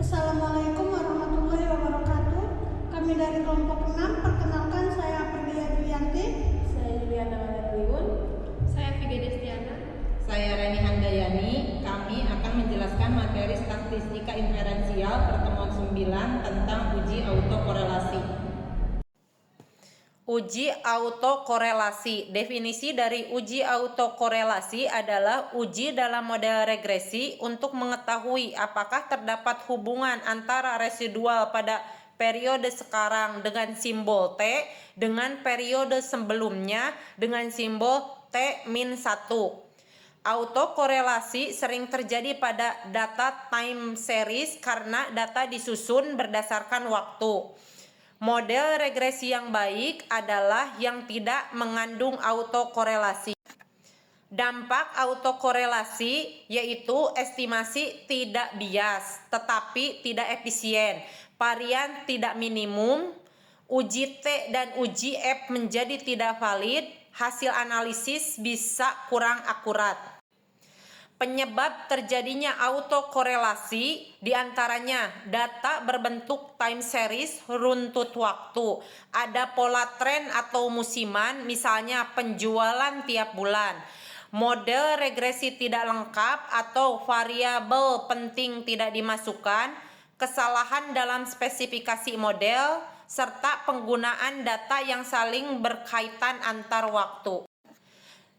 Assalamualaikum warahmatullahi wabarakatuh. Kami dari kelompok 6, perkenalkan saya Perdia Duyanti. Saya Juliana Manarliun. Saya Viga Destiana. Saya Reni Handayani. Kami akan menjelaskan materi statistika inferensial pertemuan 9 tentang uji autokorelasi. Uji autokorelasi. Definisi dari uji autokorelasi adalah uji dalam model regresi untuk mengetahui apakah terdapat hubungan antara residual pada periode sekarang dengan simbol T dengan periode sebelumnya dengan simbol T-1. Autokorelasi sering terjadi pada data time series karena data disusun berdasarkan waktu. Model regresi yang baik adalah yang tidak mengandung autokorelasi. Dampak autokorelasi yaitu estimasi tidak bias tetapi tidak efisien, varian tidak minimum, uji T dan uji F menjadi tidak valid, hasil analisis bisa kurang akurat. Penyebab terjadinya autokorelasi diantaranya data berbentuk time series runtut waktu, ada pola tren atau musiman, misalnya penjualan tiap bulan, model regresi tidak lengkap atau variabel penting tidak dimasukkan, kesalahan dalam spesifikasi model, serta penggunaan data yang saling berkaitan antar waktu.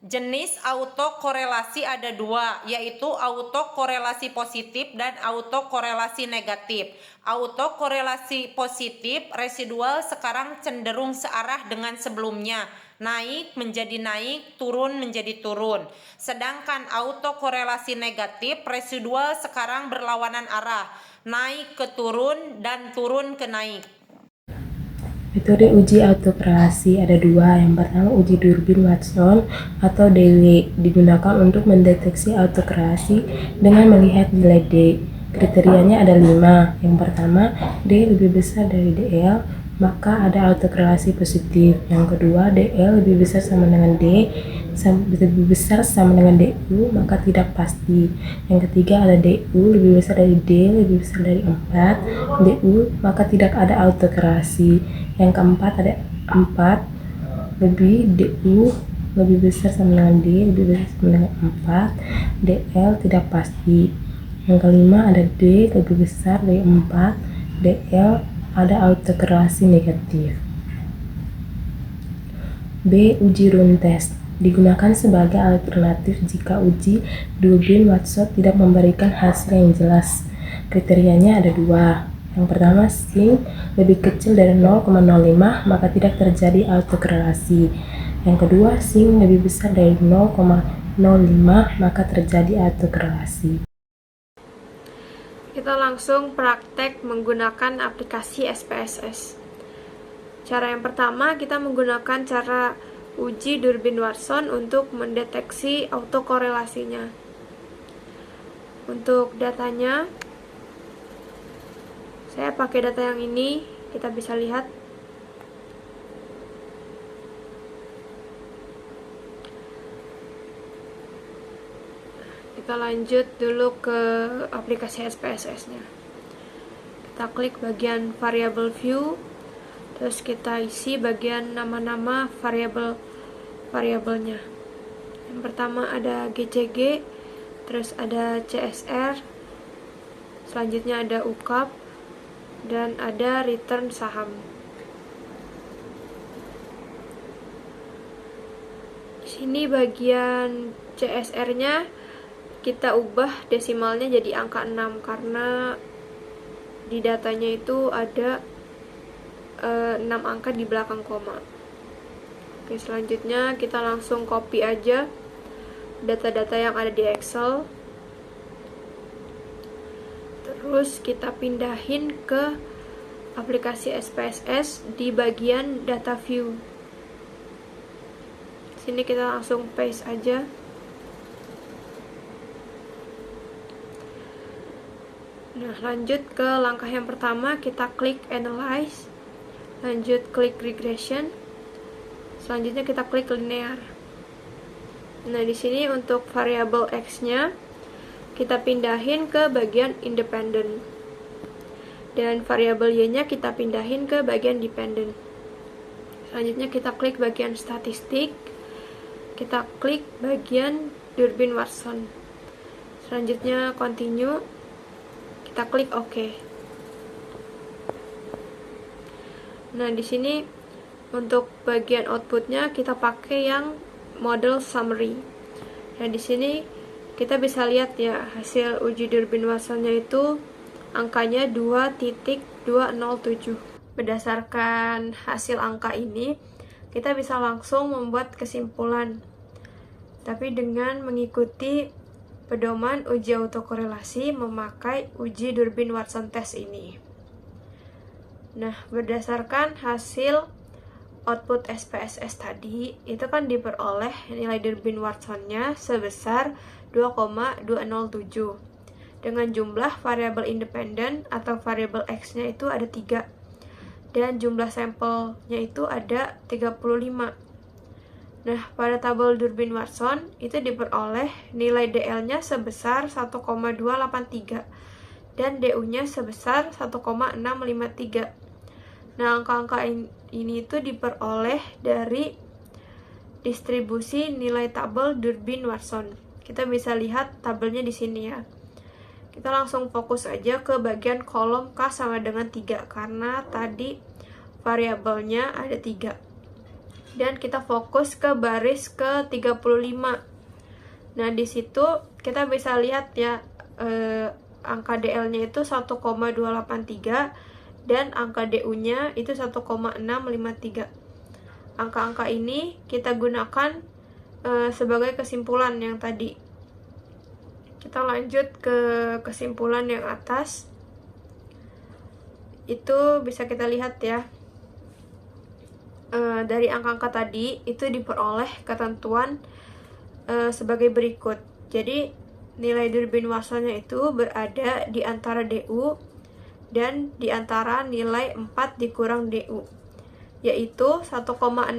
Jenis autokorelasi ada dua, yaitu autokorelasi positif dan autokorelasi negatif. Autokorelasi positif, residual sekarang cenderung searah dengan sebelumnya, naik menjadi naik, turun menjadi turun. Sedangkan autokorelasi negatif, residual sekarang berlawanan arah, naik ke turun dan turun ke naik. Metode uji autokorelasi ada dua. Yang pertama uji Durbin-Watson atau DW digunakan untuk mendeteksi autokorelasi dengan melihat nilai D. Kriterianya ada 5. Yang pertama, D lebih besar dari DL, maka ada autokorelasi positif. Yang kedua, DL lebih besar sama dengan D, lebih besar sama dengan DU, maka tidak pasti. Yang ketiga ada DU lebih besar dari D, lebih besar dari 4, DU, maka tidak ada autokorelasi. Yang keempat ada 4 lebih DU lebih besar sama dengan D, lebih besar sama dengan 4, DL tidak pasti. Yang kelima ada D lebih besar dari 4, DL ada autokorelasi negatif. B. Uji Run Test digunakan sebagai alternatif jika uji Durbin-Watson tidak memberikan hasil yang jelas. Kriterianya ada dua. Yang pertama, sin lebih kecil dari 0,05 maka tidak terjadi autokorelasi. Yang kedua, sin lebih besar dari 0,05 maka terjadi autokorelasi. Kita langsung praktek menggunakan aplikasi SPSS. Cara yang pertama, kita menggunakan cara uji Durbin-Watson untuk mendeteksi autokorelasinya. Untuk datanya, saya pakai data yang ini, kita bisa lihat. Kita lanjut dulu ke aplikasi SPSS-nya. Kita klik bagian variable view, terus kita isi bagian nama-nama variabelnya. Yang pertama ada GCG, terus ada CSR, selanjutnya ada UCAP, dan ada return saham. Di sini bagian CSR-nya kita ubah desimalnya jadi angka 6 karena di datanya itu ada 6 angka di belakang koma. Oke, selanjutnya kita langsung copy aja data-data yang ada di Excel. Terus kita pindahin ke aplikasi SPSS di bagian data view. Sini kita langsung paste aja. Nah, lanjut ke langkah yang pertama, kita klik analyze, lanjut klik regression, selanjutnya kita klik linear. Nah, di sini untuk variabel x-nya kita pindahin ke bagian independen. dan variabel y-nya kita pindahin ke bagian dependent. Selanjutnya kita klik bagian statistik, kita klik bagian Durbin-Watson. Selanjutnya continue, kita klik OK. Nah, di sini untuk bagian outputnya kita pakai yang model summary. Nah, di sini kita bisa lihat ya hasil uji Durbin-Watsonnya itu angkanya 2.207. Berdasarkan hasil angka ini, kita bisa langsung membuat kesimpulan. Tapi dengan mengikuti pedoman uji autokorelasi memakai uji Durbin-Watson test ini. Nah, berdasarkan hasil output SPSS tadi, itu kan diperoleh nilai Durbin-Watsonnya sebesar 2,207. Dengan jumlah variabel independen atau variabel X-nya itu ada 3. Dan jumlah sampelnya itu ada 35. Nah, pada tabel Durbin-Watson itu diperoleh nilai DL-nya sebesar 1,283 dan DU-nya sebesar 1,653. Nah, angka-angka ini itu diperoleh dari distribusi nilai tabel Durbin-Watson. Kita bisa lihat tabelnya di sini ya. Kita langsung fokus aja ke bagian kolom K sama dengan 3 karena tadi variabelnya ada 3. Dan kita fokus ke baris ke 35. Nah, di situ kita bisa lihat ya angka DL-nya itu 1,283 dan angka DU-nya itu 1,653. Angka-angka ini kita gunakan sebagai kesimpulan yang tadi. Kita lanjut ke kesimpulan yang atas. Itu bisa kita lihat ya. Dari angka-angka tadi itu diperoleh ketentuan sebagai berikut. Jadi nilai Durbin-Watsonnya itu berada di antara DU dan di antara nilai 4 dikurang DU, yaitu 1,653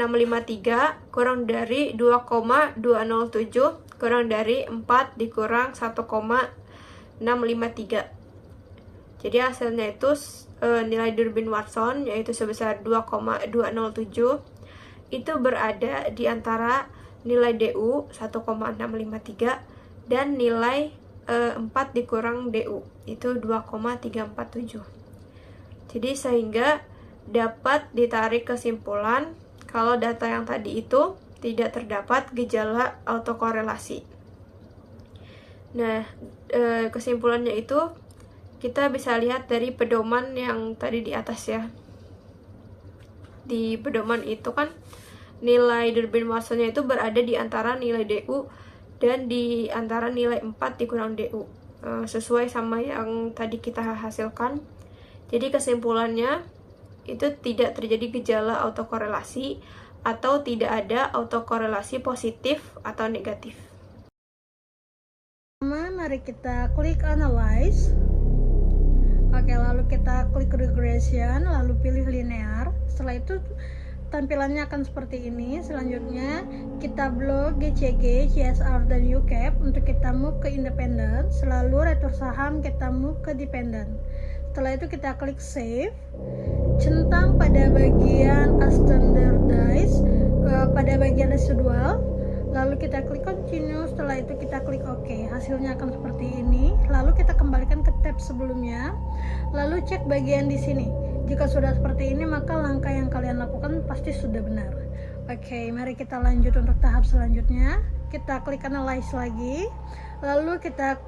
kurang dari 2,207 kurang dari 4 dikurang 1,653. Jadi hasilnya itu nilai Durbin-Watson yaitu sebesar 2,207 itu berada di antara nilai DU 1,653 dan nilai 4 dikurang DU itu 2,347. Jadi sehingga dapat ditarik kesimpulan kalau data yang tadi itu tidak terdapat gejala autokorelasi. Nah, kesimpulannya itu kita bisa lihat dari pedoman yang tadi di atas ya. Di pedoman itu kan nilai Durbin-Watsonnya itu berada di antara nilai DU dan di antara nilai 4 dikurang DU, sesuai sama yang tadi kita hasilkan. Jadi kesimpulannya itu tidak terjadi gejala autokorelasi atau tidak ada autokorelasi positif atau negatif. Mari kita klik analyze. Oke, lalu kita klik regression, lalu pilih linear. Setelah itu tampilannya akan seperti ini. Selanjutnya kita blok GCG, CSR, dan UCAP untuk kita move ke independen. Selalu retur saham kita move ke dependent. Setelah itu kita klik save, centang pada bagian standardize, pada bagian residual, lalu kita klik continue. Setelah itu kita klik OK. Hasilnya akan seperti ini. Lalu kita kembalikan ke tab sebelumnya, lalu cek bagian di sini. Jika sudah seperti ini, maka langkah yang kalian lakukan pasti sudah benar. Oke, mari kita lanjut untuk tahap selanjutnya. Kita klik analyze lagi, lalu kita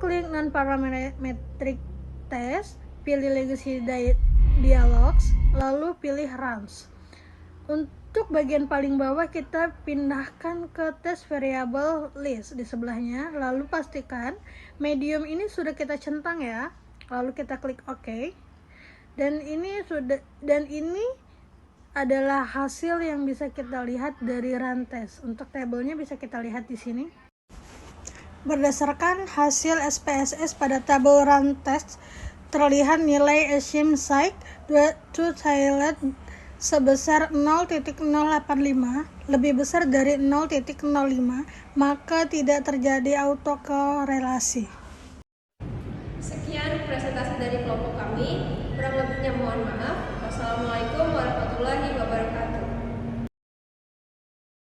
klik non-parametric test, pilih legacy dialogs, lalu pilih runs. Untuk bagian paling bawah kita pindahkan ke test variable list di sebelahnya, lalu pastikan medium ini sudah kita centang ya. Lalu kita klik OK. Dan ini adalah hasil yang bisa kita lihat dari run test. Untuk tabelnya bisa kita lihat di sini. Berdasarkan hasil SPSS pada tabel run test, terlihat nilai assumed psych to Thailand sebesar 0.085 lebih besar dari 0.05, maka tidak terjadi autokorelasi. Sekian presentasi dari kelompok kami. Kurang lebihnya mohon maaf. Wassalamualaikum warahmatullahi wabarakatuh.